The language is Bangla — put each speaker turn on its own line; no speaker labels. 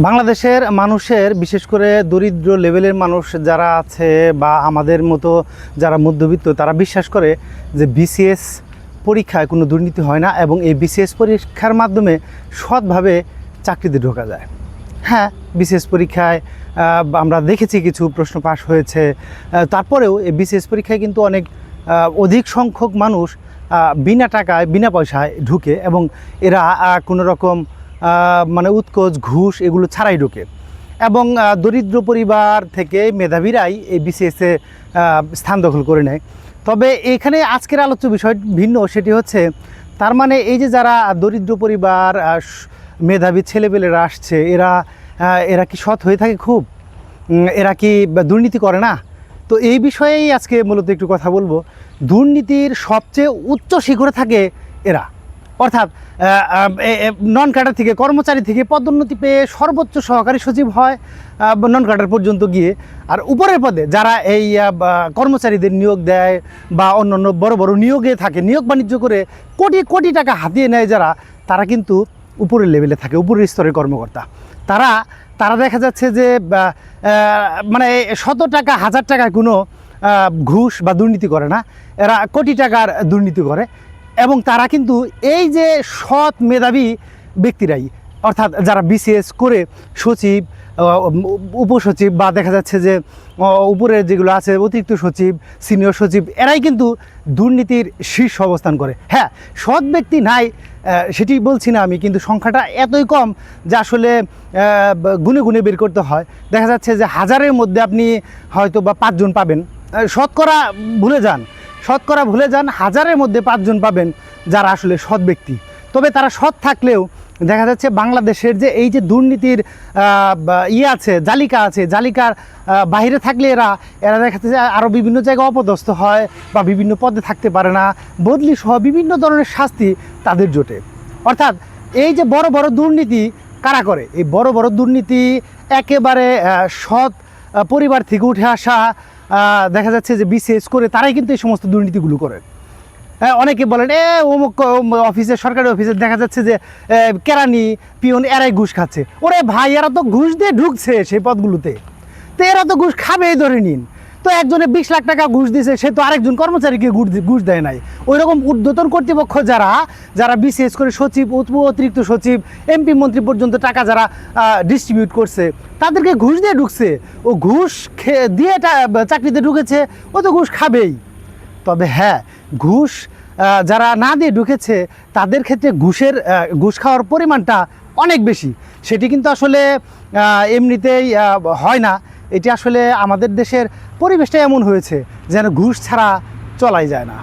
বাংলাদেশের মানুষের বিশেষ করে দরিদ্র লেভেলের মানুষ যারা আছে বা আমাদের মতো যারা মধ্যবিত্ত তারা বিশ্বাস করে যে বিসিএস পরীক্ষায় কোনো দুর্নীতি হয় না এবং এই বিসিএস পরীক্ষার মাধ্যমে সৎভাবে চাকরিতে ঢোকা যায়। হ্যাঁ, বিসিএস পরীক্ষায় আমরা দেখেছি কিছু প্রশ্ন পাস হয়েছে, তারপরেও এই বিসিএস পরীক্ষায় কিন্তু অনেক অধিক সংখ্যক মানুষ বিনা টাকায় বিনা পয়সায় ঢুকে এবং এরা কোনো রকম মানে উৎকোচ ঘুষ এগুলো ছাড়াই ঢোকে এবং দরিদ্র পরিবার থেকে মেধাবীরাই এই বিসিএসে স্থান দখল করে নেয়। তবে এখানে আজকের আলোচ্য বিষয় ভিন্ন, সেটি হচ্ছে তার মানে এই যে যারা দরিদ্র পরিবার মেধাবী ছেলেপেলেরা আসছে এরা কি সৎ হয়ে থাকে খুব? এরা কি দুর্নীতি করে না? তো এই বিষয়েই আজকে মূলত একটু কথা বলবো। দুর্নীতির সবচেয়ে উচ্চ শিখরে থাকে এরা, অর্থাৎ নন ক্যাডার থেকে কর্মচারী থেকে পদোন্নতি পেয়ে সর্বোচ্চ সহকারী সচিব হয় নন ক্যাডার পর্যন্ত গিয়ে, আর উপরের পদে যারা এই কর্মচারীদের নিয়োগ দেয় বা অন্যান্য বড় বড় নিয়োগে থাকে, নিয়োগ বাণিজ্য করে কোটি কোটি টাকা হাতিয়ে নেয় যারা, তারা কিন্তু উপরের লেভেলে থাকে, উপরের স্তরের কর্মকর্তা। তারা দেখা যাচ্ছে যে মানে 100 টাকা 1000 টাকায় কোনো ঘুষ বা দুর্নীতি করে না, এরা কোটি টাকার দুর্নীতি করে। এবং তারা কিন্তু এই যে সৎ মেধাবী ব্যক্তিরাই, অর্থাৎ যারা বিসিএস করে সচিব, উপসচিব বা দেখা যাচ্ছে যে উপরে যেগুলো আছে অতিরিক্ত সচিব, সিনিয়র সচিব, এরাই কিন্তু দুর্নীতির শীর্ষ অবস্থান করে। হ্যাঁ, সৎ ব্যক্তি নাই সেটি বলছি না আমি, কিন্তু সংখ্যাটা এতই কম যে আসলে গুনে গুনে বের করতে হয়। দেখা যাচ্ছে যে 1000-এর মধ্যে আপনি হয়তো বা 5 জন পাবেন, শতকরা ভুলে যান 1000-এর মধ্যে 5 জন পাবেন যারা আসলে সৎ ব্যক্তি। তবে তারা সৎ থাকলেও দেখা যাচ্ছে বাংলাদেশের যে এই যে দুর্নীতির আছে, জালিকার বাইরে থাকলে এরা দেখা যাচ্ছে আরও বিভিন্ন জায়গায় অপদস্থ হয় বা বিভিন্ন পদে থাকতে পারে না, বদলি সহ বিভিন্ন ধরনের শাস্তি তাদের জোটে। অর্থাৎ এই যে বড় বড় দুর্নীতি কারা করে? এই বড় বড় দুর্নীতি একেবারে সৎ পরিবার থেকে উঠে আসা, দেখা যাচ্ছে যে বিসিএস করে তারাই কিন্তু এই সমস্ত দুর্নীতিগুলো করে। অনেকে বলেন অমুক অফিসে, সরকারি অফিসে দেখা যাচ্ছে যে কেরানি পিয়ন এরাই ঘুষ খাচ্ছে। ওরে ভাই, এরা তো ঘুষ দিয়ে ঢুকছে সেই পদগুলোতে, তো এরা তো ঘুষ খাবেই ধরে নিন। তো একজনে 20 লাখ টাকা ঘুষ দিয়েছে, সে তো আরেকজন কর্মচারীকে ঘুষ দেয় নাই। ওই রকম ঊর্ধ্বতন কর্তৃপক্ষ যারা বিসিএস করে সচিব, অতিরিক্ত সচিব, এমপি মন্ত্রী পর্যন্ত টাকা যারা ডিস্ট্রিবিউট করছে, তাদেরকে ঘুষ দিয়ে ঢুকছে। ও ঘুষ দিয়ে চাকরিতে ঢুকেছে, ও তো ঘুষ খাবেই। তবে হ্যাঁ, ঘুষ যারা না দিয়ে ঢুকেছে তাদের ক্ষেত্রে ঘুষ খাওয়ার পরিমাণটা অনেক বেশি। সেটি কিন্তু আসলে এমনিতেই হয় না, এটি আসলে আমাদের দেশের পরিবেশটা এমন হয়েছে যেন ঘুষ ছাড়া চলাই যায় না।